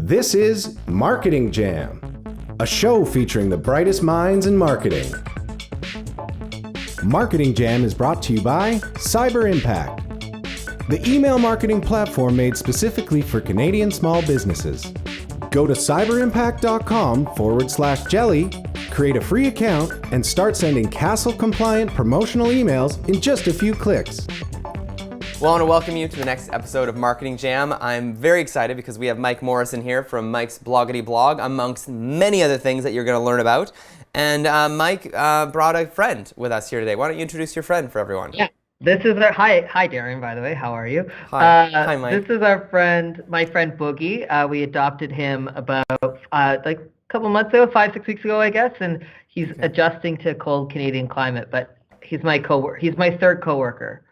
This is Marketing Jam, a show featuring the brightest minds in marketing. Marketing Jam is brought to you by Cyber Impact, the email marketing platform made specifically for Canadian small businesses. Go to cyberimpact.com/jelly, create a free account, and start sending CASL-compliant promotional emails in just a few clicks. Well, I want to welcome you to the next episode of Marketing Jam. I'm very excited because we have Mike Morrison here from Mike's Bloggity blog, amongst many other things that you're going to learn about. And Mike brought a friend with us here today. Why don't you introduce your friend for everyone? Yeah, this is our hi Darian. By the way, how are you? Hi, Mike. This is our friend, my friend Boogie. We adopted him about like a couple months ago, 5-6 weeks ago, I guess, and he's adjusting to cold Canadian climate. But he's my He's my third coworker.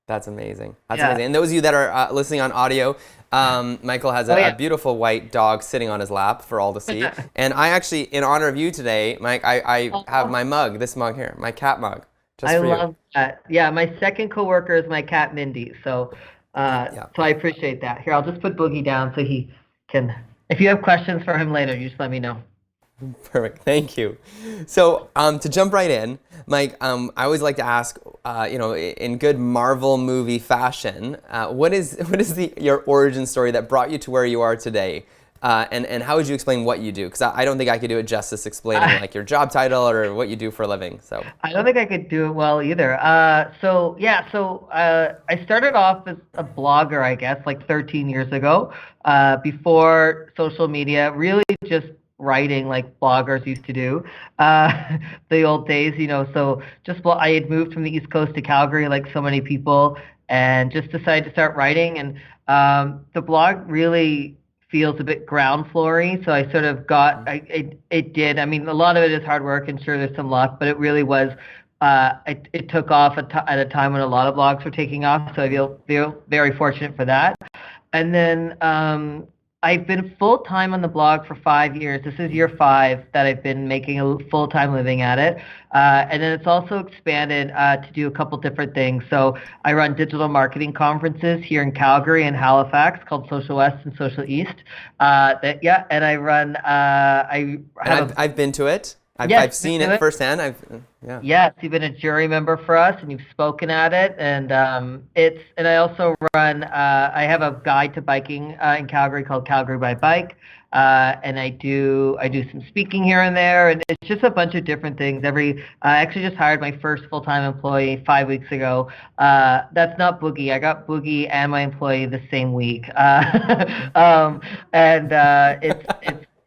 That's amazing. That's amazing. And those of you that are listening on audio, Michael has a beautiful white dog sitting on his lap for all to see. And I actually, in honor of you today, Mike, I have my mug, this mug here, my cat mug, just for you. I love that. Yeah, my second coworker is my cat Mindy. So, so I appreciate that. Here, I'll just put Boogie down so he can. If you have questions for him later, you just let me know. Perfect. Thank you. So to jump right in, Mike, I always like to ask, in good Marvel movie fashion, what is your origin story that brought you to where you are today? And how would you explain what you do? Because I don't think I could do it justice explaining like your job title or what you do for a living. So I don't think I could do it well either. I started off as a blogger, I guess, like 13 years ago, before social media, really just writing like bloggers used to do, the old days, so I had moved from the East Coast to Calgary like so many people and just decided to start writing, and the blog really feels a bit ground floory, so I sort of got, it did, I mean, a lot of it is hard work and sure there's some luck, but it really was, it took off at a time when a lot of blogs were taking off, so I feel very fortunate for that. And then I've been full-time on the blog for 5 years. This is year 5 that I've been making a full-time living at it. And then it's also expanded to do a couple different things. So I run digital marketing conferences here in Calgary and Halifax called Social West and Social East. And I run, I've been to it. I've seen it firsthand. Yes, you've been a jury member for us, and you've spoken at it, and and I also run. I have a guide to biking in Calgary called Calgary by Bike, and I do some speaking here and there, and it's just a bunch of different things. I actually just hired my first full-time employee 5 weeks ago. That's not Boogie. I got Boogie and my employee the same week,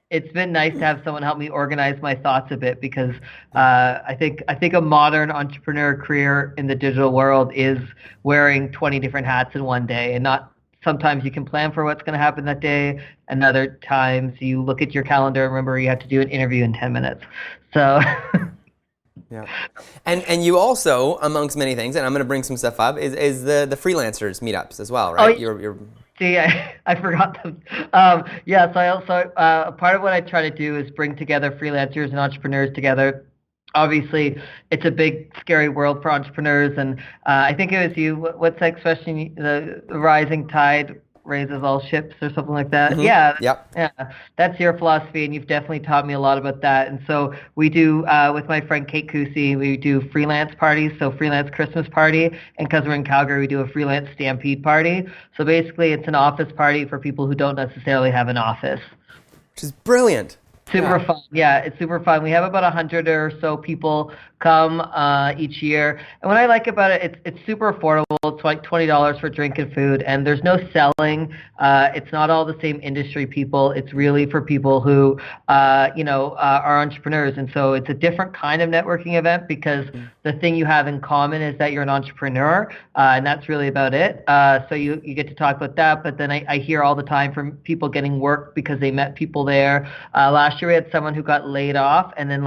It's been nice to have someone help me organize my thoughts a bit, because I think a modern entrepreneur career in the digital world is wearing 20 different hats in one day, and not sometimes you can plan for what's going to happen that day, and other times you look at your calendar and remember you have to do an interview in 10 minutes. So yeah. And you also, amongst many things, and I'm going to bring some stuff up, is the freelancers meetups as well, right? See, I forgot them. So I also, part of what I try to do is bring together freelancers and entrepreneurs together. Obviously, it's a big, scary world for entrepreneurs, and I think it was you. What's that expression? The rising tide raises all ships, or something like that. Mm-hmm. Yeah. Yep. Yeah. That's your philosophy, and you've definitely taught me a lot about that. And so we do, with my friend Kate Kusi, we do freelance parties, so freelance Christmas party, and because we're in Calgary, we do a freelance stampede party. So basically, it's an office party for people who don't necessarily have an office. Which is brilliant. Super fun. Yeah, it's super fun. We have about 100 or so people come each year. And what I like about it, it's super affordable. It's like $20 for drink and food, and there's no selling. It's not all the same industry people. It's really for people who, are entrepreneurs. And so it's a different kind of networking event, because the thing you have in common is that you're an entrepreneur, and that's really about it. So you get to talk about that. But then I hear all the time from people getting work because they met people there. Last year we had someone who got laid off and then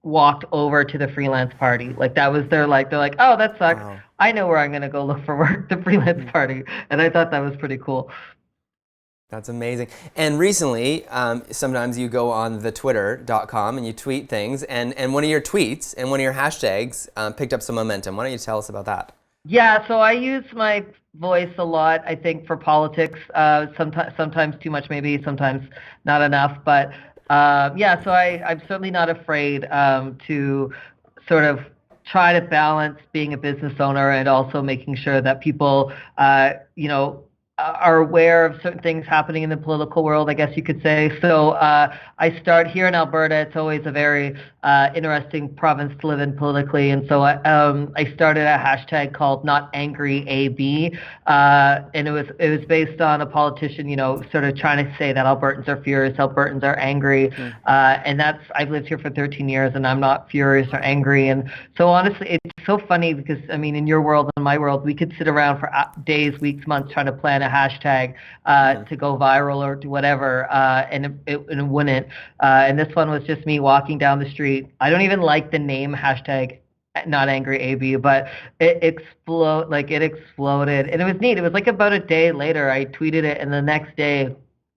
walked over to the freelance party. Like that was they're like, oh, that sucks. Wow. I know where I'm going to go look for work, the freelance party. And I thought that was pretty cool. That's amazing. And recently, sometimes you go on the twitter.com and you tweet things, and one of your tweets and one of your hashtags picked up some momentum. Why don't you tell us about that? Yeah, so I use my voice a lot, I think, for politics. Sometimes too much, maybe, sometimes not enough. But yeah, so I'm certainly not afraid to sort of try to balance being a business owner and also making sure that people, are aware of certain things happening in the political world, I guess you could say. So I start here in Alberta. It's always a very interesting province to live in politically, and so I started a hashtag called Not Angry AB, and it was based on a politician, sort of trying to say that Albertans are furious, Albertans are angry, and I've lived here for 13 years, and I'm not furious or angry, and so honestly, it's so funny because I mean, in your world and my world, we could sit around for days, weeks, months trying to plan a hashtag to go viral or to whatever, and it wouldn't. And this one was just me walking down the street. I don't even like the name hashtag not angry AB, but it exploded, and it was neat. It was like about a day later, I tweeted it, and the next day,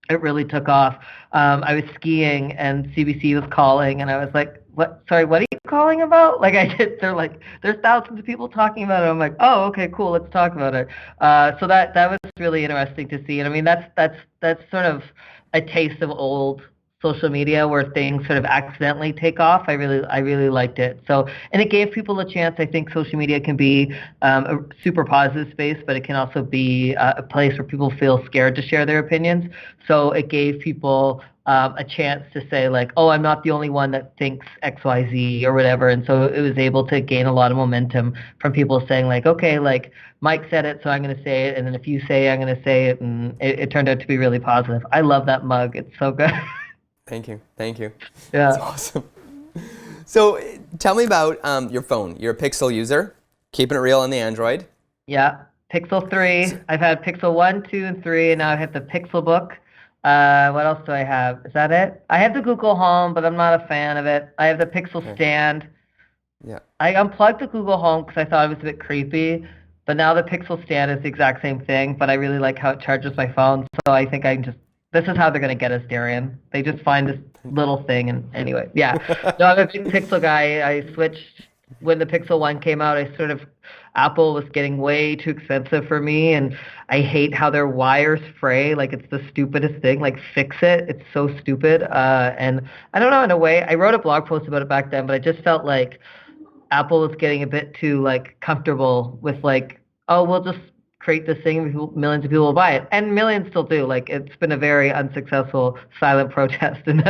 it really took off. I was skiing, and CBC was calling, and I was like, "What? Sorry, what are you calling about?" Like they're like, "There's thousands of people talking about it." I'm like, "Oh, okay, cool. Let's talk about it." So that was really interesting to see, and I mean, that's sort of a taste of old social media where things sort of accidentally take off. I really liked it. So, and it gave people a chance. I think social media can be a super positive space, but it can also be a place where people feel scared to share their opinions. So it gave people a chance to say like, oh, I'm not the only one that thinks X, Y, Z or whatever. And so it was able to gain a lot of momentum from people saying like, okay, like Mike said it, so I'm going to say it. And then if you say it, I'm going to say it. And it turned out to be really positive. I love that mug. It's so good. Thank you. Thank you. Yeah. That's awesome. So tell me about your phone. You're a Pixel user, keeping it real on the Android. Yeah. Pixel 3. I've had Pixel 1, 2, and 3, and now I have the Pixel Book. What else do I have? Is that it? I have the Google Home, but I'm not a fan of it. I have the Pixel Stand. Yeah. I unplugged the Google Home because I thought it was a bit creepy, but now the Pixel Stand is the exact same thing, but I really like how it charges my phone, so I think this is how they're going to get us, Darian. They just find this little thing, and anyway, yeah. No, I'm a big Pixel guy. I switched when the Pixel 1 came out. Apple was getting way too expensive for me, and I hate how their wires fray. Like, it's the stupidest thing. Like, fix it. It's so stupid. And I don't know, in a way, I wrote a blog post about it back then, but I just felt like Apple was getting a bit too like comfortable with like, oh, we'll just create this thing, millions of people will buy it, and millions still do. Like it's been a very unsuccessful silent protest, and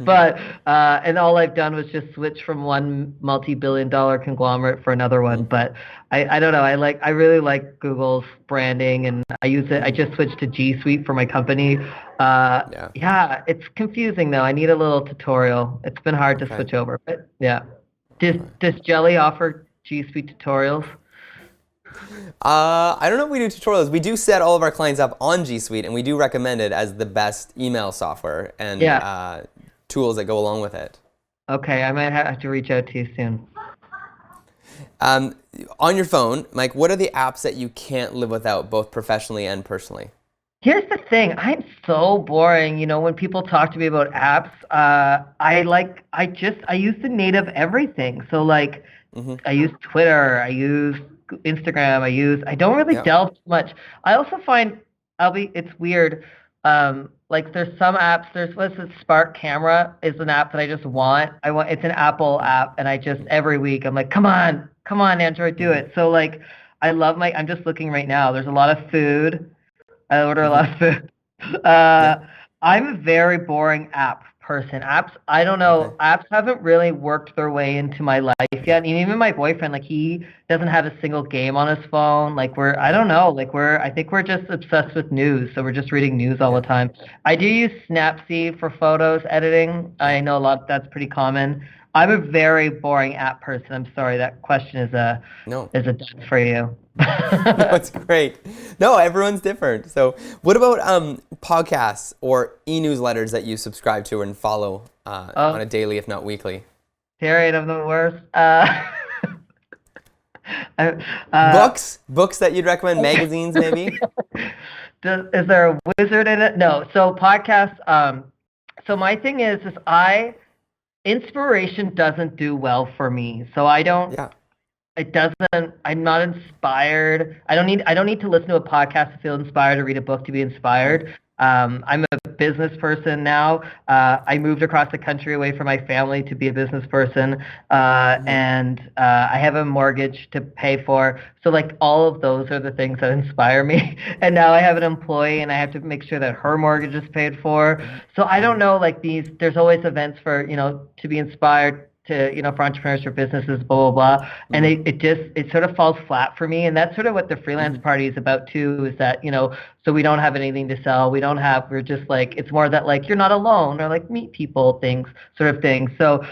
but and all I've done was just switch from one multi-billion-dollar conglomerate for another one. But I don't know. I really like Google's branding, and I use it. I just switched to G Suite for my company. Yeah, it's confusing though. I need a little tutorial. It's been hard to switch over, but yeah. Does Jelly offer G Suite tutorials? I don't know if we do tutorials. We do set all of our clients up on G Suite, and we do recommend it as the best email software and tools that go along with it. Okay, I might have to reach out to you soon. On your phone, Mike, what are the apps that you can't live without, both professionally and personally? Here's the thing. I'm so boring. When people talk to me about apps, I use the native everything. So like, I use Twitter, I use Instagram, I don't really delve too much. I also find it's weird. Like there's some apps. What's it? Spark Camera is an app that I just want. It's an Apple app, and I just every week I'm like, come on, Android, do it. So like, I'm just looking right now. There's a lot of food. I order a lot of food. I'm a very boring app person. I don't know. Apps haven't really worked their way into my life yet. And even my boyfriend, like he doesn't have a single game on his phone. Like I don't know. Like I think we're just obsessed with news. So we're just reading news all the time. I do use Snapseed for photos editing. I know that's pretty common. I'm a very boring app person. I'm sorry. That question is a dud for you. No, it's great. No, everyone's different. So what about podcasts or e-newsletters that you subscribe to and follow on a daily, if not weekly? Darian, I'm the worst. Books that you'd recommend, magazines maybe? Is there a wizard in it? No. So podcasts. So my thing is inspiration doesn't do well for me. So I don't. it doesn't, I'm not inspired. I don't need to listen to a podcast to feel inspired or read a book to be inspired. I'm a business person now. I moved across the country away from my family to be a business person, and I have a mortgage to pay for. So like all of those are the things that inspire me. And now I have an employee, and I have to make sure that her mortgage is paid for. So I don't know, like there's always events for, to be inspired to, for entrepreneurs, for businesses, blah, blah, blah. And it sort of falls flat for me. And that's sort of what the freelance party is about too, is that, so we don't have anything to sell. We're just like, it's more that like, you're not alone, or like meet people things, sort of thing. So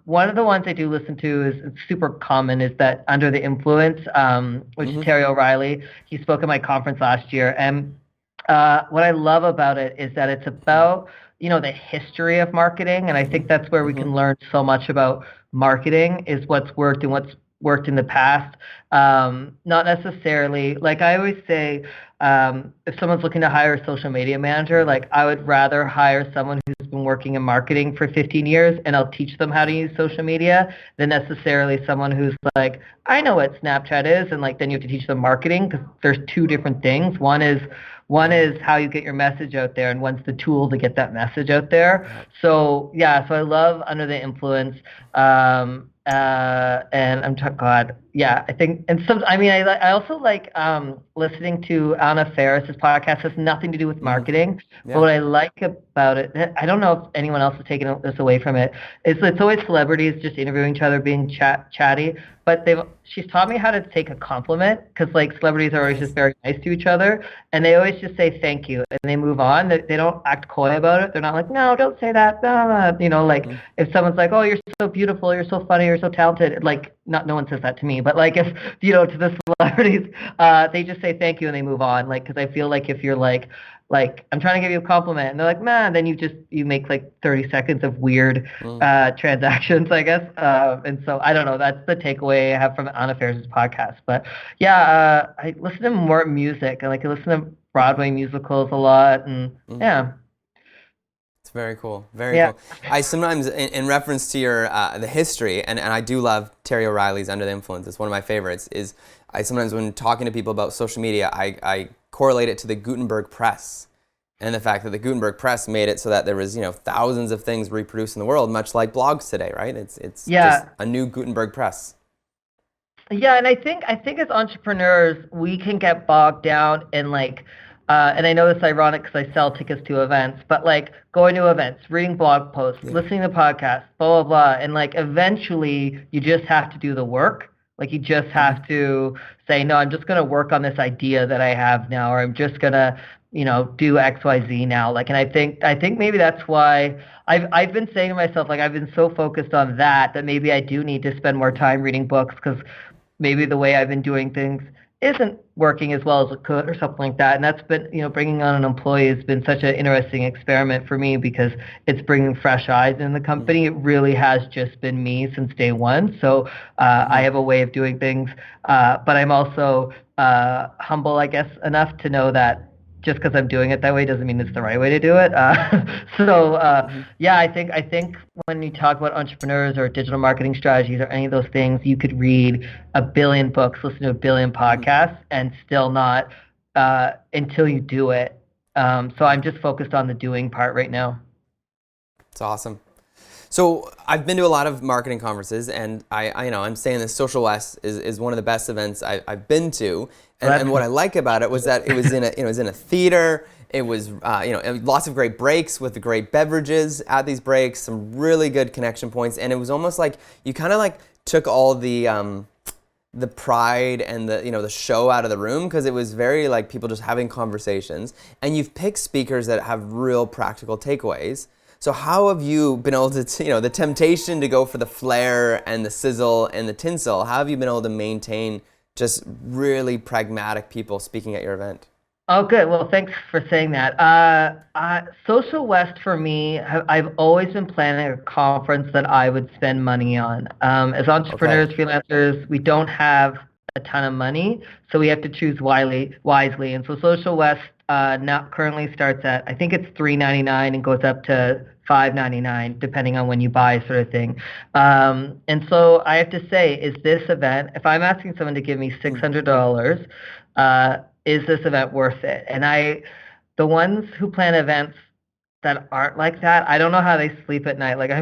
one of the ones I do listen to is it's super common, is that Under the Influence, which is Terry O'Reilly. He spoke at my conference last year. And what I love about it is that it's about, the history of marketing. And I think that's where we can learn so much about marketing, is what's worked and what's worked in the past. Not necessarily, like I always say, if someone's looking to hire a social media manager, like I would rather hire someone who's been working in marketing for 15 years and I'll teach them how to use social media, than necessarily someone who's like, I know what Snapchat is, and like then you have to teach them marketing, because there's two different things. One is how you get your message out there, and one's the tool to get that message out there. So yeah, so I love Under the Influence. And God, yeah, I think, and some, I also like listening to Anna Faris's podcast. It has nothing to do with marketing, but what I like about it, I don't know if anyone else has taken this away from it, is it's always celebrities just interviewing each other, being chatty, but she's taught me how to take a compliment, because like celebrities are always just very nice to each other, and they always just say thank you, and they move on. They don't act coy about it. They're not like, no, don't say that, blah, blah. Like if someone's like, oh, you're so beautiful, you're so funny, you're so talented, like no one says that to me, but like if, to the celebrities, they just say thank you and they move on. Like, because I feel like if you're like I'm trying to give you a compliment, and they're like, man, then you make like 30 seconds of weird transactions, I guess. And so I don't know, that's the takeaway I have from Anna Faris's podcast. But yeah, I listen to more music. I listen to Broadway musicals a lot, and yeah. It's very cool. Very cool. I sometimes, in reference to your the history, and I do love Terry O'Reilly's Under the Influence. It's one of my favorites. Is I sometimes, when talking to people about social media, I correlate it to the Gutenberg Press, and the fact that the Gutenberg Press made it so that there was thousands of things reproduced in the world, much like blogs today, right? It's just a new Gutenberg Press. Yeah, and I think as entrepreneurs, we can get bogged down in like. And I know this is ironic because I sell tickets to events, but like going to events, reading blog posts, listening to podcasts, blah, blah, blah. And like eventually you just have to do the work. Like you just have to say, no, I'm just going to work on this idea that I have now, or I'm just going to, do X, Y, Z now. Like, and I think maybe that's why I've been saying to myself, like, I've been so focused on that maybe I do need to spend more time reading books, because maybe the way I've been doing things isn't working as well as it could, or something like that. And that's been, bringing on an employee has been such an interesting experiment for me, because it's bringing fresh eyes in the company. It really has just been me since day one. So I have a way of doing things, but I'm also humble, I guess, enough to know that just because I'm doing it that way doesn't mean it's the right way to do it. Yeah, I think when you talk about entrepreneurs or digital marketing strategies or any of those things, you could read a billion books, listen to a billion podcasts, and still not until you do it. So I'm just focused on the doing part right now. It's awesome. So I've been to a lot of marketing conferences, and I'm saying this, Social West is one of the best events I've been to. And what I like about it was that it was in a theater. It was lots of great breaks with the great beverages at these breaks, some really good connection points, and it was almost like you kind of like took all the pride and the show out of the room, because it was very like people just having conversations, and you've picked speakers that have real practical takeaways. So how have you been able to, the temptation to go for the flair and the sizzle and the tinsel, how have you been able to maintain just really pragmatic people speaking at your event? Oh, good. Well, thanks for saying that. Social West for me, I've always been planning a conference that I would spend money on. As entrepreneurs, freelancers, we don't have a ton of money, so we have to choose wisely. And so Social West now currently starts at, I think it's $3.99 and goes up to $5.99 depending on when you buy, sort of thing. And so I have to say, is this event, if I'm asking someone to give me $600, is this event worth it? And the ones who plan events that aren't like that, I don't know how they sleep at night. Like,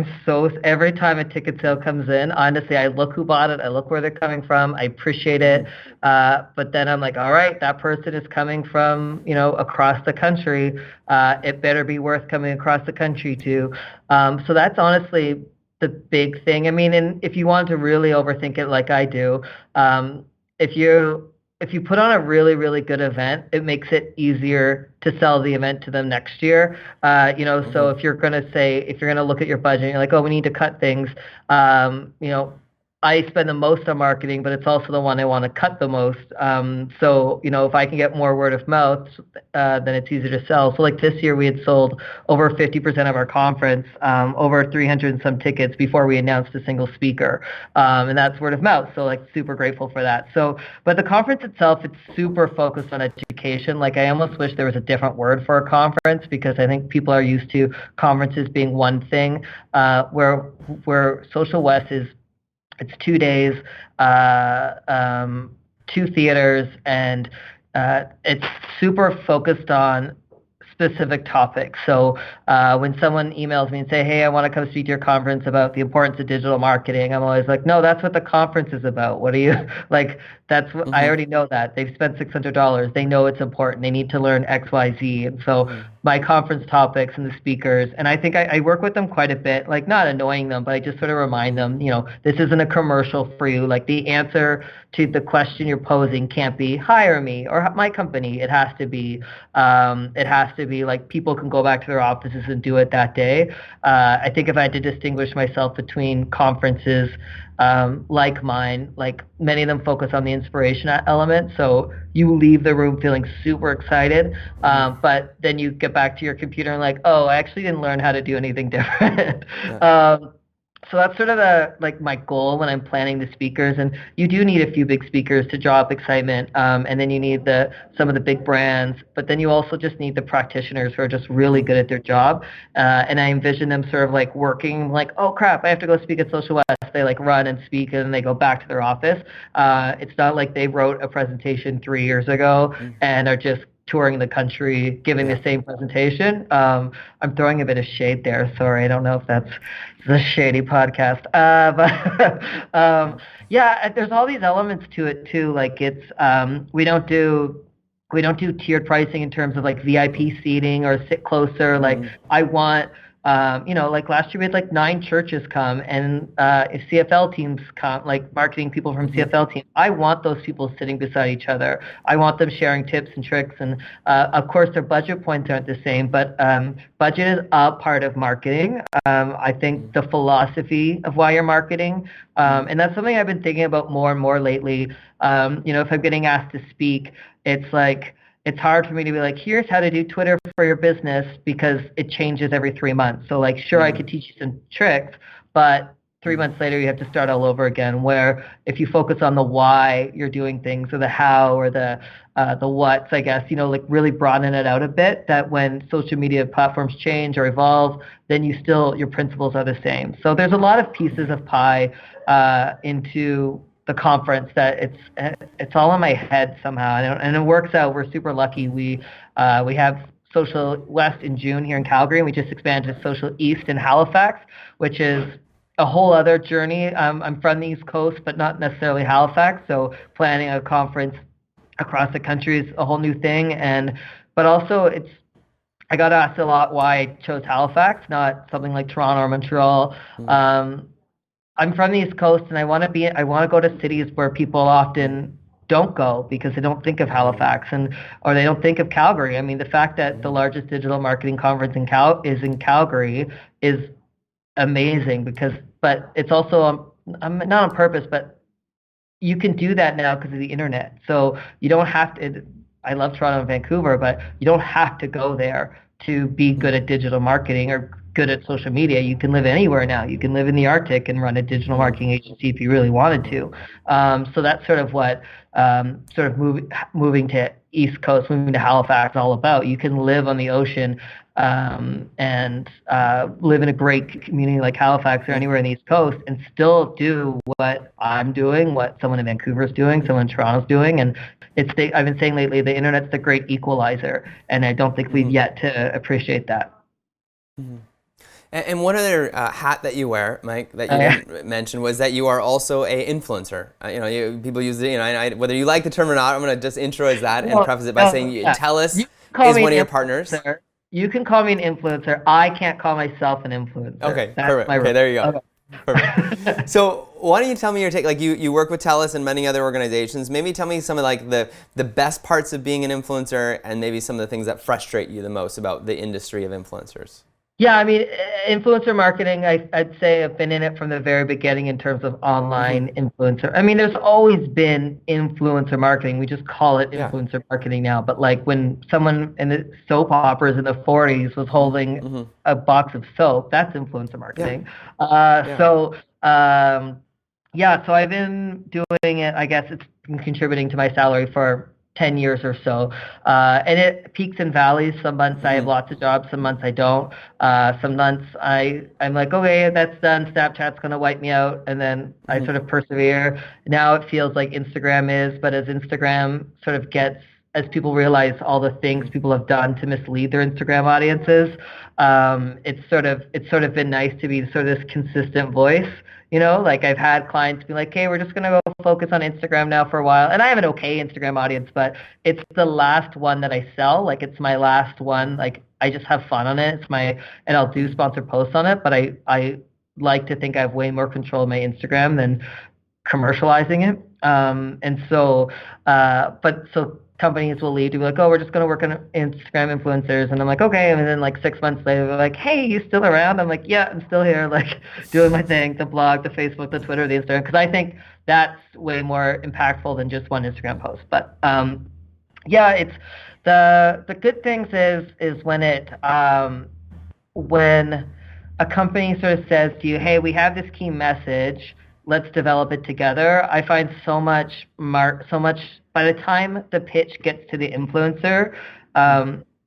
every time a ticket sale comes in, honestly, I look who bought it, I look where they're coming from, I appreciate it. But then I'm like, all right, that person is coming from, across the country. It better be worth coming across the country to. So that's honestly the big thing. I mean, and if you want to really overthink it like I do, if you put on a really, really good event, it makes it easier to sell the event to them next year. So if you're going to look at your budget, you're like, oh, we need to cut things. I spend the most on marketing, but it's also the one I want to cut the most. So if I can get more word of mouth, then it's easier to sell. So like this year, we had sold over 50% of our conference, over 300 and some tickets before we announced a single speaker. And that's word of mouth. So like super grateful for that. So, but the conference itself, it's super focused on education. Like I almost wish there was a different word for a conference, because I think people are used to conferences being one thing, where Social West is, it's 2 days, 2 theaters, and it's super focused on specific topics. So when someone emails me and say, hey, I want to come speak to your conference about the importance of digital marketing, I'm always like, no, that's what the conference is about. What are you like? That's what I already know that. They've spent $600. They know it's important. They need to learn X, Y, Z. And so my conference topics and the speakers, and I think I work with them quite a bit, like not annoying them, but I just sort of remind them, this isn't a commercial for you. Like the answer to the question you're posing can't be hire me or my company. It has to be like people can go back to their offices and do it that day. I think if I had to distinguish myself between conferences like mine, like many of them focus on the inspiration element. So you leave the room feeling super excited, but then you get back to your computer and like, oh, I actually didn't learn how to do anything different. So that's sort of my goal when I'm planning the speakers. And you do need a few big speakers to draw up excitement. And then you need some of the big brands, but then you also just need the practitioners who are just really good at their job. And I envision them sort of like working like, oh crap, I have to go speak at Social West. They like run and speak and then they go back to their office. It's not like they wrote a presentation 3 years ago and are just touring the country giving the same presentation. I'm throwing a bit of shade there. Sorry, I don't know if that's the shady podcast. But there's all these elements to it too. Like it's we don't do tiered pricing in terms of like VIP seating or sit closer. Like I want like last year we had like 9 churches come, and if CFL teams come, like marketing people from CFL teams, I want those people sitting beside each other. I want them sharing tips and tricks, and of course their budget points aren't the same, but budget is a part of marketing. I think the philosophy of why you're marketing, and that's something I've been thinking about more and more lately. If I'm getting asked to speak, it's like, it's hard for me to be like, here's how to do Twitter for your business, because it changes every 3 months. So like, sure, I could teach you some tricks, but 3 months later, you have to start all over again. Where if you focus on the why you're doing things, or the how, or the what's, I guess, like really broaden it out a bit, that when social media platforms change or evolve, then your principles are the same. So there's a lot of pieces of pie into the conference that it's all in my head somehow, and it works out. We're super lucky. We have Social West in June here in Calgary, and we just expanded to Social East in Halifax, which is a whole other journey. I'm from the East Coast, but not necessarily Halifax, so planning a conference across the country is a whole new thing. But also I got asked a lot why I chose Halifax, not something like Toronto or Montreal. I'm from the East Coast, and I want to go to cities where people often don't go because they don't think of Halifax or they don't think of Calgary. I mean, the fact that the largest digital marketing conference is in Calgary is amazing, but it's also not on purpose, but you can do that now because of the internet. So you don't have to. I love Toronto and Vancouver, but you don't have to go there to be good at digital marketing or good at social media. You can live anywhere now. You can live in the Arctic and run a digital marketing agency if you really wanted to. So that's sort of what sort of moving to East Coast, moving to Halifax is all about. You can live on the ocean and live in a great community like Halifax or anywhere on the East Coast and still do what I'm doing, what someone in Vancouver is doing, someone in Toronto's doing. And I've been saying lately, the internet's the great equalizer, and I don't think we've yet to appreciate that. And one other hat that you wear, Mike, that you didn't mention was that you are also a influencer. People use it. Whether you like the term or not, I'm going to just intro as that and preface it by saying TELUS is one of your partners. You can call me an influencer. I can't call myself an influencer. Okay, perfect. Okay, there you go. Okay. Perfect. So why don't you tell me your take? Like you work with TELUS and many other organizations. Maybe tell me some of like the best parts of being an influencer and maybe some of the things that frustrate you the most about the industry of influencers. Yeah, I mean, influencer marketing, I'd say I've been in it from the very beginning in terms of online influencer. I mean, there's always been influencer marketing. We just call it influencer marketing now. But like when someone in the soap operas in the 40s was holding a box of soap, that's influencer marketing. So I've been doing it. I guess it's been contributing to my salary for 10 years or so. And it peaks and valleys. Some months I have lots of jobs, some months I don't. Some months I'm like, okay, that's done. Snapchat's going to wipe me out. And then I sort of persevere. Now it feels like Instagram is, but as Instagram sort of gets, as people realize all the things people have done to mislead their Instagram audiences, it's sort of been nice to be sort of this consistent voice. Like I've had clients be like, hey, we're just going to go focus on Instagram now for a while. And I have an okay Instagram audience, but it's the last one that I sell. Like it's my last one. Like I just have fun on it. And I'll do sponsored posts on it. But I like to think I have way more control of my Instagram than commercializing it. So companies will lead to be like, oh, we're just going to work on Instagram influencers. And I'm like, okay. And then like 6 months later, they're like, hey, you still around? I'm like, yeah, I'm still here, like doing my thing, the blog, the Facebook, the Twitter, the Instagram. Because I think that's way more impactful than just one Instagram post. But it's the good things is when when a company sort of says to you, hey, we have this key message, let's develop it together. I find so much by the time the pitch gets to the influencer,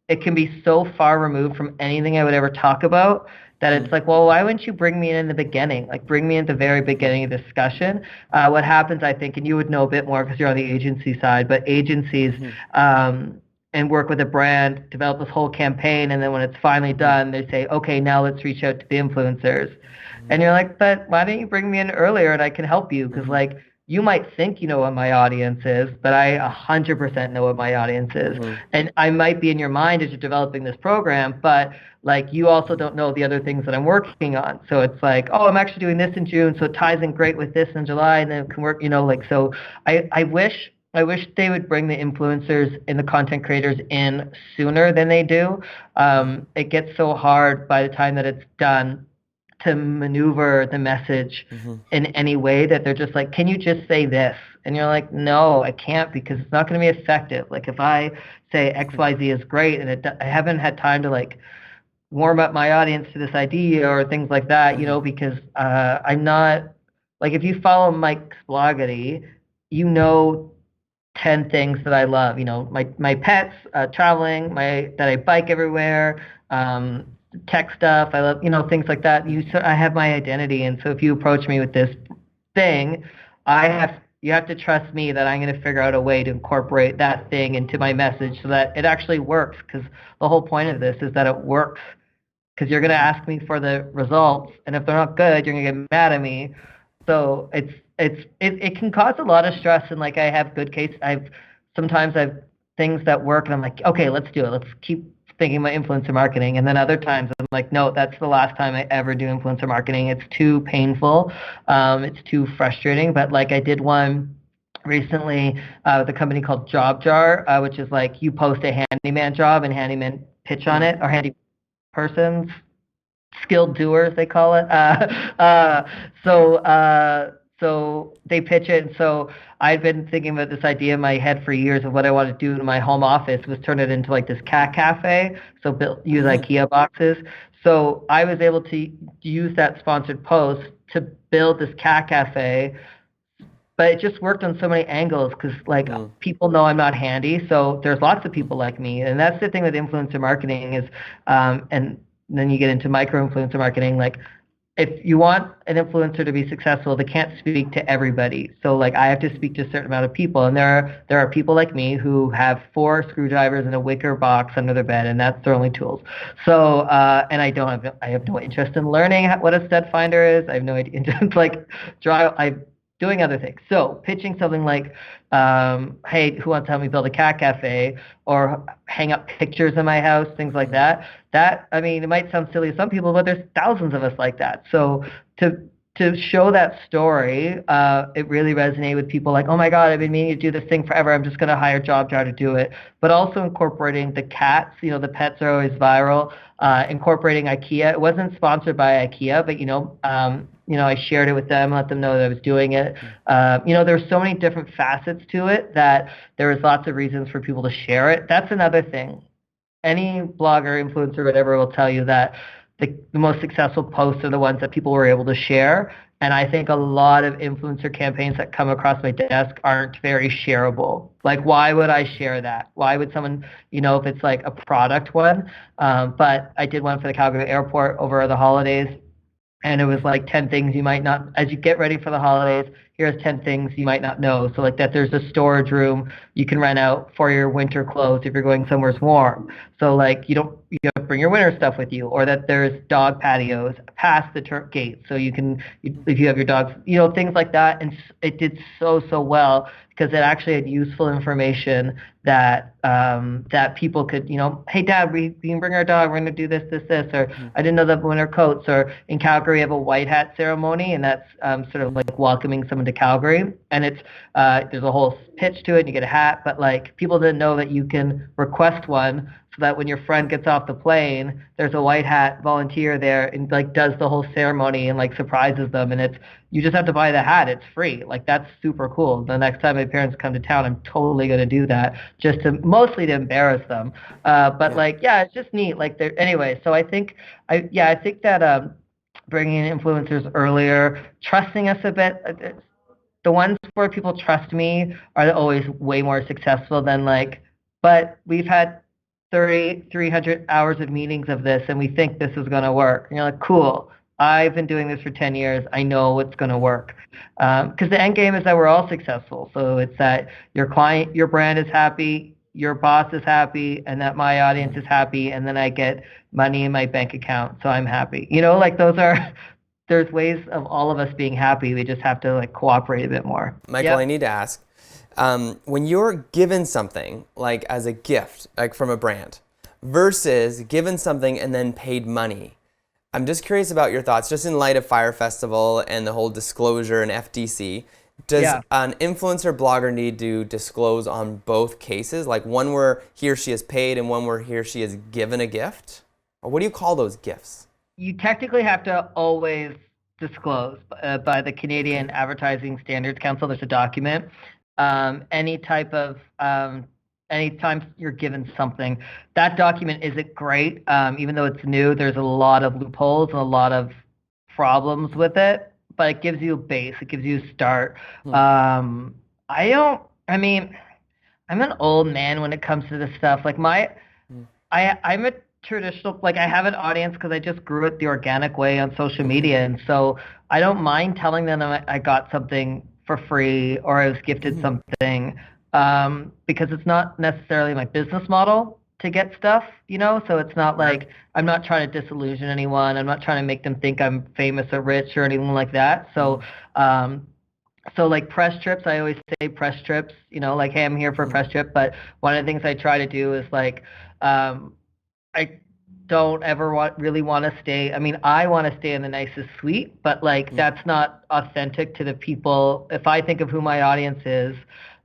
it can be so far removed from anything I would ever talk about that it's like, well, why wouldn't you bring me in the beginning? Like bring me in the very beginning of the discussion. What happens, I think, and you would know a bit more because you're on the agency side, but agencies and work with a brand, develop this whole campaign, and then when it's finally done, they say, okay, now let's reach out to the influencers. And you're like, but why don't you bring me in earlier and I can help you? Because like you might think you know what my audience is, but I 100% know what my audience is. And I might be in your mind as you're developing this program, but like you also don't know the other things that I'm working on. So it's like, oh, I'm actually doing this in June, so it ties in great with this in July, and then it can work, so I wish they would bring the influencers and the content creators in sooner than they do. It gets so hard by the time that it's done to maneuver the message in any way that they're just like, can you just say this? And you're like, no, I can't because it's not going to be effective. Like if I say XYZ is great and I haven't had time to like warm up my audience to this idea or things like that, because I'm not, like if you follow Mike's Bloggity, 10 things that I love, my pets, traveling, that I bike everywhere, tech stuff. I love, things like that. I have my identity. And so if you approach me with this thing, you have to trust me that I'm going to figure out a way to incorporate that thing into my message so that it actually works. Because the whole point of this is that it works. Because you're going to ask me for the results. And if they're not good, you're going to get mad at me. So it can cause a lot of stress. And like I have good case. Sometimes I've things that work and I'm like, okay, let's do it. Let's keep thinking about influencer marketing. And then other times I'm like, no, that's the last time I ever do influencer marketing. It's too painful. It's too frustrating. But like I did one recently with a company called Job Jar, which is like you post a handyman job and handyman pitch on it, or handy persons, skilled doers, they call it. So So they pitch it, and so I've been thinking about this idea in my head for years of what I want to do in my home office was turn it into like this cat cafe. So use IKEA boxes. So I was able to use that sponsored post to build this cat cafe, but it just worked on so many angles because like people know I'm not handy, so there's lots of people like me, and that's the thing with influencer marketing is, and then you get into micro influencer marketing, like if you want an influencer to be successful, they can't speak to everybody. So like I have to speak to a certain amount of people, and there are people like me who have 4 screwdrivers and a wicker box under their bed, and that's their only tools. So and I have no interest in learning what a stud finder is. I have no idea. Just like I'm doing other things. So pitching something like, hey, who wants to help me build a cat cafe or hang up pictures in my house, things like that. That, I mean, it might sound silly to some people, but there's thousands of us like that. So to show that story, it really resonated with people like, oh my God, I've been meaning to do this thing forever. I'm just going to hire JobJar to do it. But also incorporating the cats, the pets are always viral, incorporating IKEA. It wasn't sponsored by IKEA, but, I shared it with them, let them know that I was doing it. There's so many different facets to it that there was lots of reasons for people to share it. That's another thing. Any blogger, influencer, whatever will tell you that the most successful posts are the ones that people were able to share. And I think a lot of influencer campaigns that come across my desk aren't very shareable. Like, why would I share that? Why would someone, if it's like a product one? But I did one for the Calgary airport over the holidays. And it was like 10 things you might not, as you get ready for the holidays, here's 10 things you might not know. So like that there's a storage room you can rent out for your winter clothes if you're going somewhere warm. So like you have to bring your winter stuff with you, or that there's dog patios past the gate. So if you have your dogs, things like that. And it did so well because it actually had useful information that people could, hey Dad, we can bring our dog. We're going to do this, or I didn't know that winter coats. Or in Calgary, we have a white hat ceremony, and that's sort of like welcoming someone to Calgary. And it's there's a whole pitch to it, and you get a hat. But like people didn't know that you can request one, so that when your friend gets off the plane, there's a white hat volunteer there and like does the whole ceremony and like surprises them. And you just have to buy the hat. It's free. Like that's super cool. The next time my parents come to town, I'm totally going to do that, just mostly to embarrass them. But it's just neat. Like anyway. So I think that bringing in influencers earlier, trusting us a bit. The ones where people trust me are always way more successful than but we've had 300 hours of meetings of this, and we think this is going to work. And you're like, cool. I've been doing this for 10 years. I know it's going to work. Because the end game is that we're all successful. So it's that your client, your brand is happy, your boss is happy, and that my audience is happy, and then I get money in my bank account, so I'm happy. There's ways of all of us being happy. We just have to cooperate a bit more. Michael, I need to ask, when you're given something like as a gift, like from a brand, versus given something and then paid money, I'm just curious about your thoughts, just in light of Fire Festival and the whole disclosure and FTC. Does an influencer blogger need to disclose on both cases, like one where he or she is paid and one where he or she is given a gift? Or what do you call those gifts? You technically have to always disclose by the Canadian Advertising Standards Council. There's a document. Anytime you're given something, that document isn't great. Even though it's new, there's a lot of loopholes and a lot of problems with it. But it gives you a base. It gives you a start. I'm an old man when it comes to this stuff. I'm a traditional, I have an audience because I just grew it the organic way on social media, and so I don't mind telling them I got something for free or I was gifted something, because it's not necessarily my business model to get stuff, so it's not like I'm not trying to disillusion anyone. I'm not trying to make them think I'm famous or rich or anything like that. So press trips, I always say press trips, hey, I'm here for a press trip. But one of the things I try to do is I don't ever really want to stay. I mean, I want to stay in the nicest suite, but that's not authentic to the people. If I think of who my audience is,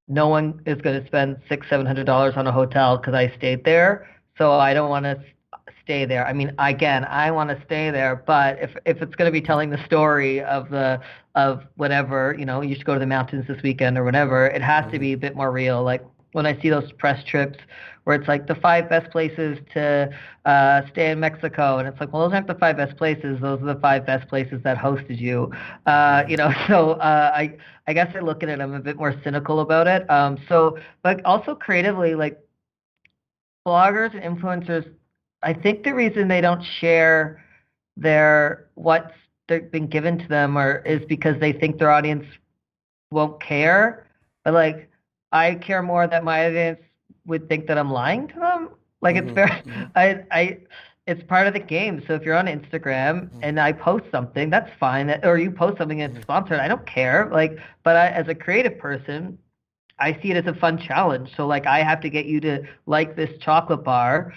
no one is going to spend $600-700 on a hotel because I stayed there. So I don't want to. stay there. I mean, again, I want to stay there, but if it's going to be telling the story of whatever, you should go to the mountains this weekend or whatever, it has to be a bit more real. Like when I see those press trips where it's like the 5 best places to stay in Mexico, and it's like, well, those aren't the 5 best places. Those are the 5 best places that hosted you. So I guess I look at it. I'm a bit more cynical about it. But also creatively, like bloggers and influencers, I think the reason they don't share what's been given to them is because they think their audience won't care. But like, I care more that my audience would think that I'm lying to them. Like it's very, it's part of the game. So if you're on Instagram and I post something, that's fine. Or you post something that's sponsored, I don't care. Like, but as a creative person, I see it as a fun challenge. So like I have to get you to like this chocolate bar.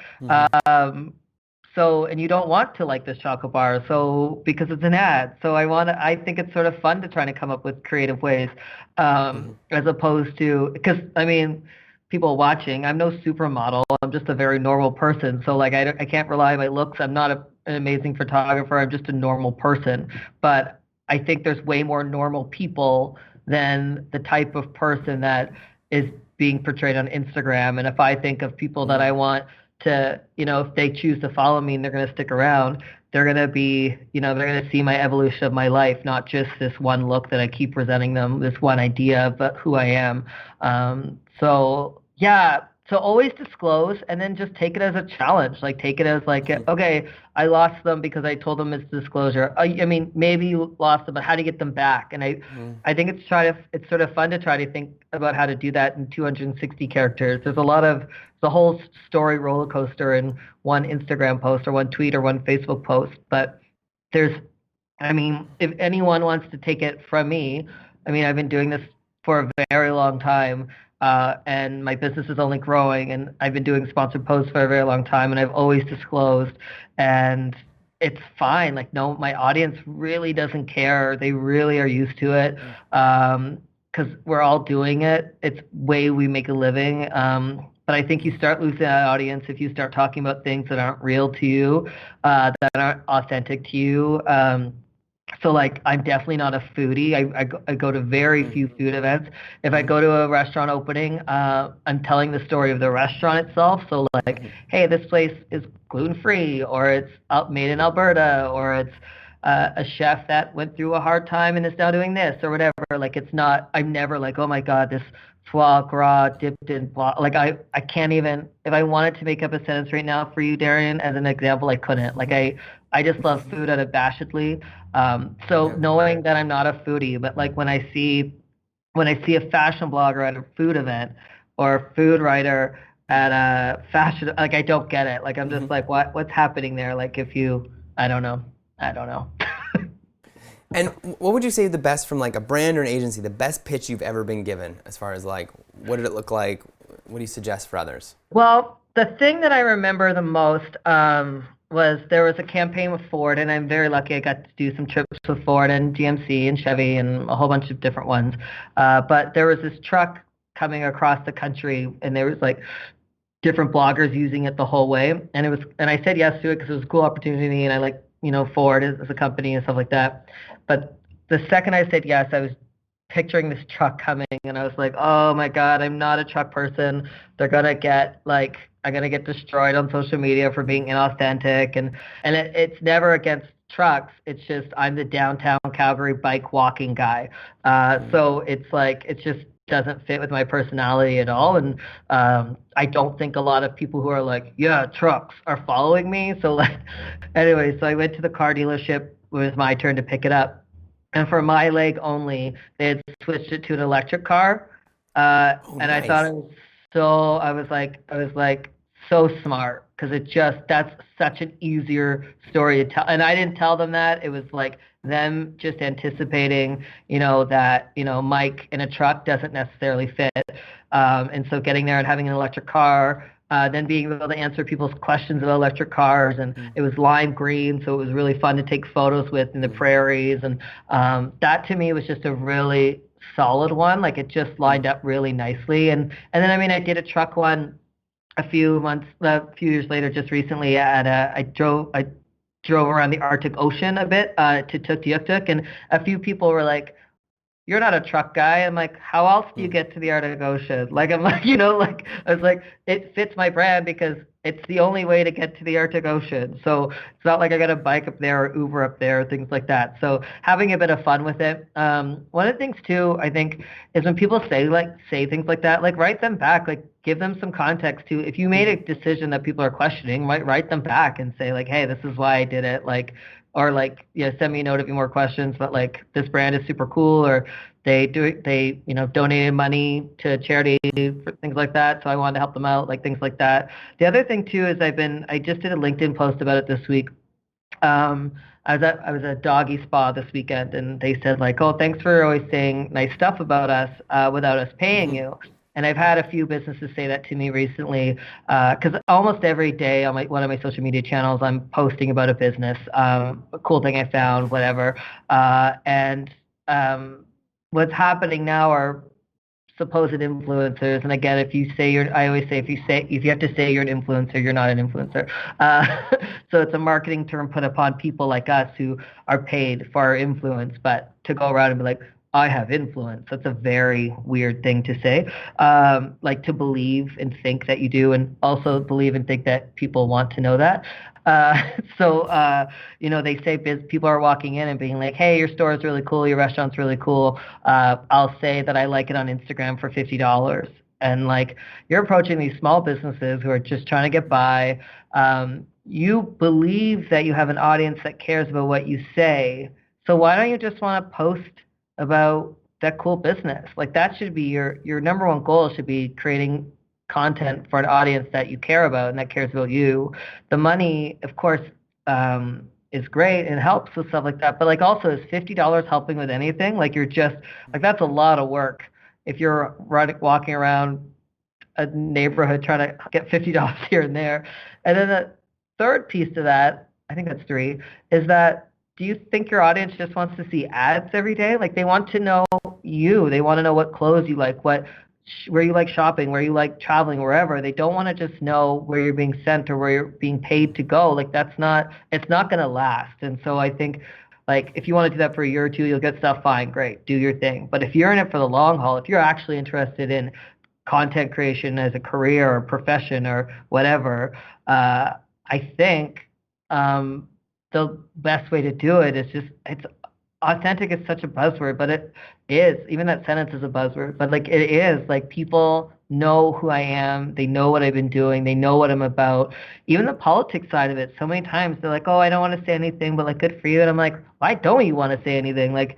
And you don't want to like this chocolate bar, so because it's an ad. So I think it's sort of fun to try to come up with creative ways, as opposed to, because I mean, people watching, I'm no supermodel. I'm just a very normal person. So like I can't rely on my looks. I'm not an amazing photographer. I'm just a normal person. But I think there's way more normal people than the type of person that is being portrayed on Instagram. And if I think of people that I want to, if they choose to follow me and they're going to stick around, they're going to be, they're going to see my evolution of my life, not just this one look that I keep presenting them, this one idea of who I am. So always disclose, and then just take it as a challenge. Like take it as like, okay, I lost them because I told them it's disclosure. I mean, maybe you lost them, but how do you get them back? And I think it's sort of fun to try to think about how to do that in 260 characters. There's the whole story roller coaster in one Instagram post or one tweet or one Facebook post. But if anyone wants to take it from me, I mean, I've been doing this for a very long time. And my business is only growing, and I've been doing sponsored posts for a very long time, and I've always disclosed, and it's fine. Like, no, my audience really doesn't care. They really are used to it, because we're all doing it. It's way we make a living. But I think you start losing that audience if you start talking about things that aren't real to you, that aren't authentic to you. So like, I'm definitely not a foodie. I go to very few food events. If I go to a restaurant opening, I'm telling the story of the restaurant itself. So like, hey, this place is gluten-free, or it's made in Alberta, or it's a chef that went through a hard time and is now doing this or whatever. Like, it's not, I'm never like, oh my God, this foie gras dipped in blah. Like I can't even, if I wanted to make up a sentence right now for you, Darian, as an example, I couldn't. Like I just love food unabashedly. So knowing that I'm not a foodie, but like when I see a fashion blogger at a food event or a food writer at a fashion, like I don't get it. Like I'm just like, what's happening there? Like I don't know. And what would you say the best from like a brand or an agency, the best pitch you've ever been given, as far as like, what did it look like? What do you suggest for others? Well, the thing that I remember the most was there was a campaign with Ford, and I'm very lucky I got to do some trips with Ford and GMC and Chevy and a whole bunch of different ones. But there was this truck coming across the country, and there was like different bloggers using it the whole way. And I said yes to it because it was a cool opportunity, and I like, Ford as a company and stuff like that. But the second I said yes, I was picturing this truck coming, and I was like, oh my God, I'm not a truck person. I'm gonna get destroyed on social media for being inauthentic, and it's never against trucks. It's just I'm the downtown Calgary bike walking guy. So it's like, it just doesn't fit with my personality at all. And I don't think a lot of people who are like, yeah, trucks, are following me. So like, anyway, so I went to the car dealership. It was my turn to pick it up. And for my leg only, they had switched it to an electric car. And I thought it was I was like so smart, because that's such an easier story to tell. And I didn't tell them that. It was like them just anticipating, that, Mike in a truck doesn't necessarily fit. And so getting there and having an electric car, then being able to answer people's questions about electric cars. And it was lime green, so it was really fun to take photos with in the prairies. And that to me was just a really solid one. Like, it just lined up really nicely. And then, I mean, I did a truck one a few years later, just recently, I drove around the Arctic Ocean a bit to Tuktoyaktuk, and a few people were like, "You're not a truck guy." I'm like, "How else do you get to the Arctic Ocean?" Like, I'm like, like I was like, it fits my brand because it's the only way to get to the Arctic Ocean. So it's not like I got a bike up there or Uber up there or things like that. So having a bit of fun with it. One of the things too, I think, is when people say things like that, like write them back, like give them some context too. If you made a decision that people are questioning, write them back and say like, "Hey, this is why I did it." Like, or like, yeah, send me a note if you have more questions, but like this brand is super cool, or they donated money to charity for things like that, so I wanted to help them out, like things like that. The other thing too is I just did a LinkedIn post about it this week. I was at doggy spa this weekend, and they said like, "Oh, thanks for always saying nice stuff about us without us paying you." And I've had a few businesses say that to me recently, because almost every day on one of my social media channels, I'm posting about a business, a cool thing I found, whatever. And what's happening now are supposed influencers. And again, I always say, if you have to say you're an influencer, you're not an influencer. So it's a marketing term put upon people like us who are paid for our influence, but to go around and be like, I have influence. That's a very weird thing to say. Like to believe and think that you do, and also believe and think that people want to know that. Uh, so, they say people are walking in and being like, hey, your store is really cool, your restaurant's really cool. I'll say that I like it on Instagram for $50. And like you're approaching these small businesses who are just trying to get by. You believe that you have an audience that cares about what you say. So why don't you just want to post about that cool business? Like that should be your number one goal should be creating content for an audience that you care about and that cares about you. The money, of course, is great and helps with stuff like that. But like also is $50 helping with anything? Like you're just like that's a lot of work if you're walking around a neighborhood trying to get $50 here and there. And then the third piece to that, I think that's three, is that do you think your audience just wants to see ads every day? Like they want to know you. They want to know what clothes you like, where you like shopping, where you like traveling, wherever. They don't want to just know where you're being sent or where you're being paid to go. Like it's not going to last. And so I think like if you want to do that for a year or two, you'll get stuff, fine, great, do your thing. But if you're in it for the long haul, if you're actually interested in content creation as a career or profession or whatever, I think the best way to do it is it's authentic is such a buzzword, but it is, even that sentence is a buzzword, but like it is, like people know who I am, they know what I've been doing, they know what I'm about. Even the politics side of it, so many times they're like, oh, I don't want to say anything, but like good for you. And I'm like, why don't you want to say anything? Like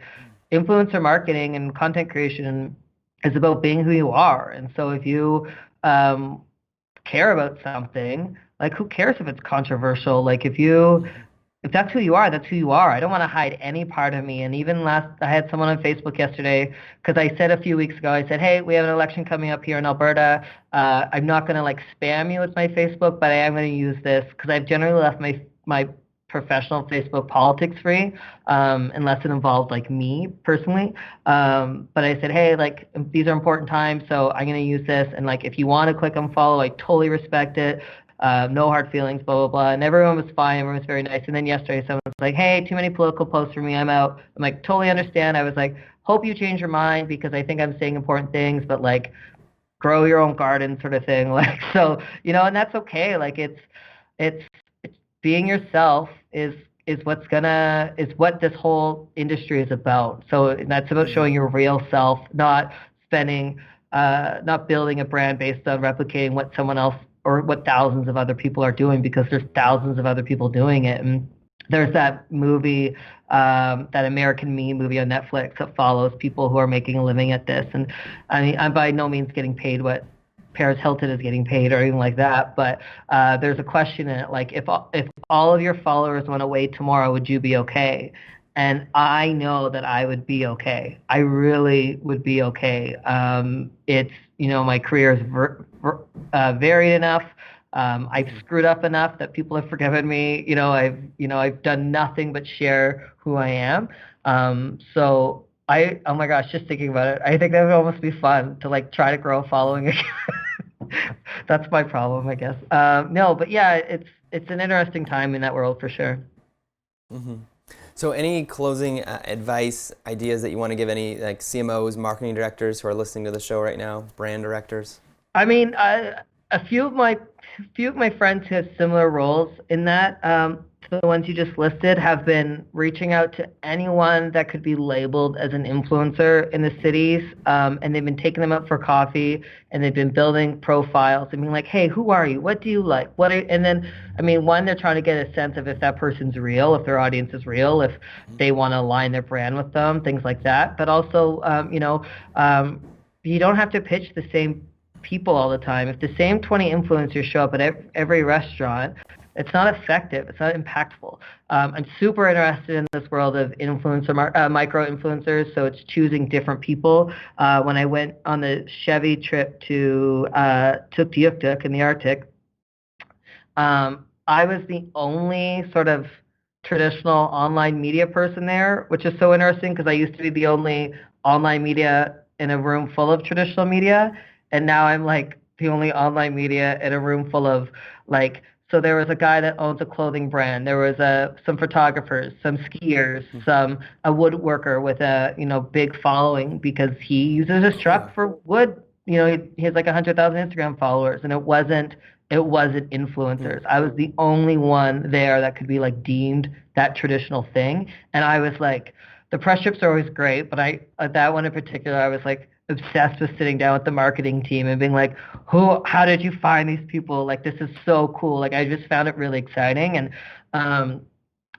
influencer marketing and content creation is about being who you are. And so if you care about something, like who cares if it's controversial? Like if that's who you are, that's who you are. I don't want to hide any part of me. And even I had someone on Facebook yesterday because I said a few weeks ago, I said, hey, we have an election coming up here in Alberta. I'm not going to like spam you with my Facebook, but I am going to use this because I've generally left my professional Facebook politics free, unless it involved like me personally. But I said, hey, like these are important times, so I'm going to use this. And like if you want to click on follow, I totally respect it. No hard feelings, blah, blah, blah. And everyone was fine. Everyone was very nice. And then yesterday, someone was like, hey, too many political posts for me. I'm out. I'm like, totally understand. I was like, hope you change your mind because I think I'm saying important things, but like grow your own garden sort of thing. Like, so, and that's okay. Like it's being yourself is what this whole industry is about. So that's about showing your real self, not building a brand based on replicating what someone else or what thousands of other people are doing because there's thousands of other people doing it. And there's that movie, that American Me movie on Netflix that follows people who are making a living at this. And I mean, I'm by no means getting paid what Paris Hilton is getting paid or anything like that. But there's a question in it, like if all of your followers went away tomorrow, would you be okay? And I know that I would be okay. I really would be okay. It's my career is varied enough. I've screwed up enough that people have forgiven me. I've done nothing but share who I am. So oh my gosh, just thinking about it, I think that would almost be fun to like try to grow a following again. That's my problem, I guess. No, but yeah, it's an interesting time in that world for sure. Mm-hmm. So any closing advice, ideas that you want to give any like CMOs, marketing directors who are listening to the show right now, brand directors? I mean, a few of my friends who have similar roles in that, to the ones you just listed, have been reaching out to anyone that could be labeled as an influencer in the cities, and they've been taking them out for coffee, and they've been building profiles and being like, "Hey, who are you? What do you like? And then, I mean, one, they're trying to get a sense of if that person's real, if their audience is real, if they want to align their brand with them, things like that. But also, you don't have to pitch the same people all the time. If the same 20 influencers show up at every restaurant, it's not effective. It's not impactful. I'm super interested in this world of micro influencers. So it's choosing different people. When I went on the Chevy trip to Tuktoyaktuk in the Arctic, I was the only sort of traditional online media person there, which is so interesting because I used to be the only online media in a room full of traditional media, and now I'm like the only online media in a room full of like. So there was a guy that owns a clothing brand. There was some photographers, some skiers, a woodworker with a big following because he uses his truck for wood. He has like 100,000 Instagram followers, and it wasn't influencers. I was the only one there that could be like deemed that traditional thing. And I was like, the press trips are always great, but that one in particular, I was like obsessed with sitting down with the marketing team and being like, how did you find these people? Like, this is so cool. Like, I just found it really exciting. And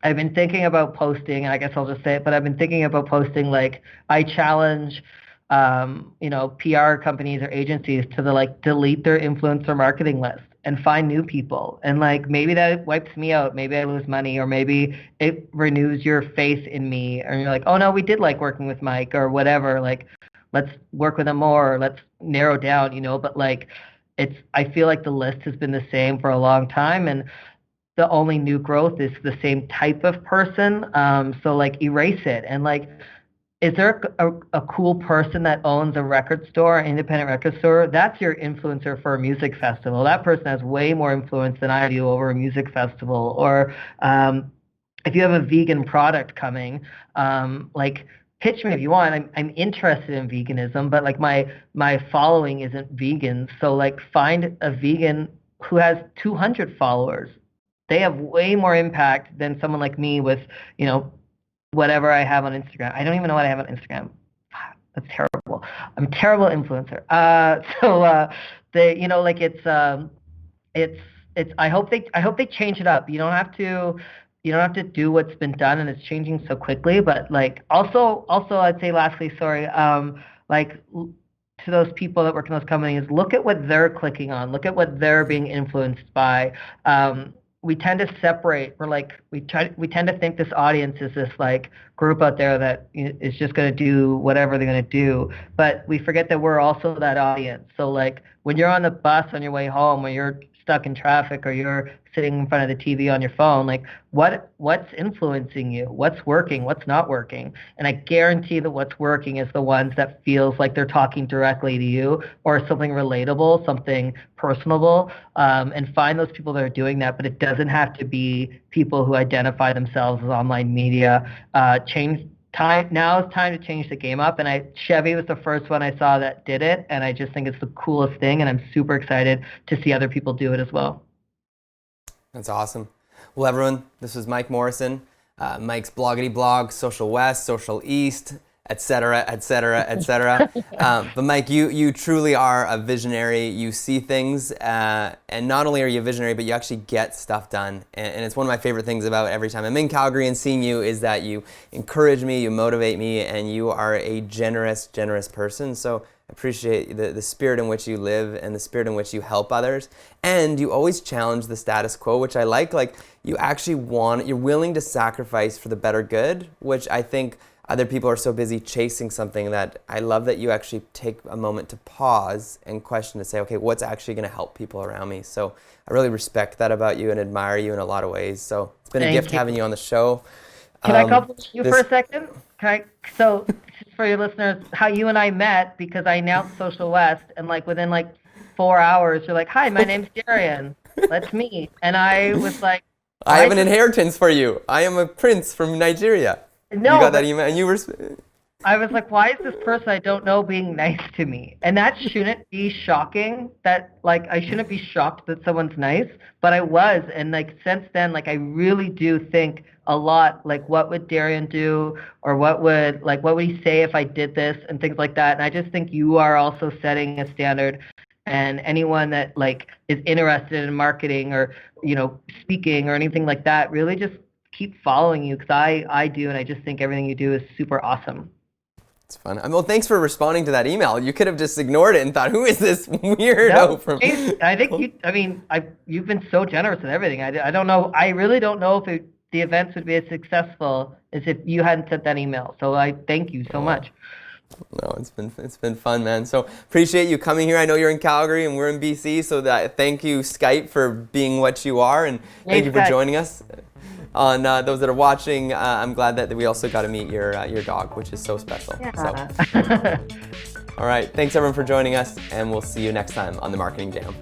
I've been thinking about posting, and I guess I'll just say it, but I've been thinking about posting, like, I challenge PR companies or agencies to delete their influencer marketing list and find new people. And like maybe that wipes me out. Maybe I lose money, or maybe it renews your faith in me. And you're like, oh no, we did like working with Mike or whatever. Like, let's work with him more. Or let's narrow down, But like, I feel like the list has been the same for a long time, and the only new growth is the same type of person. So like, erase it. And like, is there a cool person that owns a record store, an independent record store? That's your influencer for a music festival. That person has way more influence than I do over a music festival. Or if you have a vegan product coming, like, pitch me if you want. I'm interested in veganism, but like my following isn't vegan. So like, find a vegan who has 200 followers. They have way more impact than someone like me with, whatever I have on Instagram. I don't even know what I have on Instagram. That's terrible. I'm a terrible influencer. It's. I hope they change it up. You don't have to do what's been done, and it's changing so quickly. But like, also, I'd say lastly, sorry. To those people that work in those companies, look at what they're clicking on. Look at what they're being influenced by. We tend to separate. We tend to think this audience is this like group out there that is just going to do whatever they're going to do, but we forget that we're also that audience. So like, when you're on the bus on your way home, or you're stuck in traffic, or you're sitting in front of the TV on your phone, like, what's influencing you? What's working? What's not working? And I guarantee that what's working is the ones that feels like they're talking directly to you, or something relatable, something personable, and find those people that are doing that. But it doesn't have to be people who identify themselves as online media. Now is time to change the game up, and Chevy was the first one I saw that did it, and I just think it's the coolest thing, and I'm super excited to see other people do it as well. That's awesome. Well, everyone, this was Mike Morrison, Mike's Bloggity blog, Social West, Social East, etc., etc., etc. But Mike, you truly are a visionary. You see things, and not only are you a visionary, but you actually get stuff done. And it's one of my favorite things about every time I'm in Calgary and seeing you is that you encourage me, you motivate me, and you are a generous, generous person. So I appreciate the spirit in which you live and the spirit in which you help others. And you always challenge the status quo, which I like. Like, you actually you're willing to sacrifice for the better good, which I think other people are so busy chasing something that I love that you actually take a moment to pause and question, to say, okay, what's actually going to help people around me? So I really respect that about you and admire you in a lot of ways. So it's been a gift having you on the show. Can I compliment you for a second? So for your listeners, how you and I met, because I announced Social West, and like within like 4 hours. You're like, hi, my name's Darian. Let's meet. And I was like, I have an inheritance for you. I am a prince from Nigeria. No, you got that email, and you were. I was like, why is this person I don't know being nice to me? And that shouldn't be shocking. That, like, I shouldn't be shocked that someone's nice, but I was. And, like, since then, like, I really do think a lot, like, what would Darian do, or what would he say if I did this, and things like that. And I just think you are also setting a standard. And anyone that, like, is interested in marketing or, you know, speaking or anything like that, really just keep following you, because I do, and I just think everything you do is super awesome. It's fun. Well, thanks for responding to that email. You could have just ignored it and thought, "Who is this weirdo from?" I think you. I mean, you've been so generous with everything. I don't know. I really don't know if the events would be as successful as if you hadn't sent that email. So I thank you so much. No, it's been fun, man. So appreciate you coming here. I know you're in Calgary and we're in BC, so that thank you, Skype, for being what you are, and thank you for joining us. On those that are watching, I'm glad that we also got to meet your dog, which is so special. Yeah. So, all right, thanks everyone for joining us, and we'll see you next time on the Marketing Jam.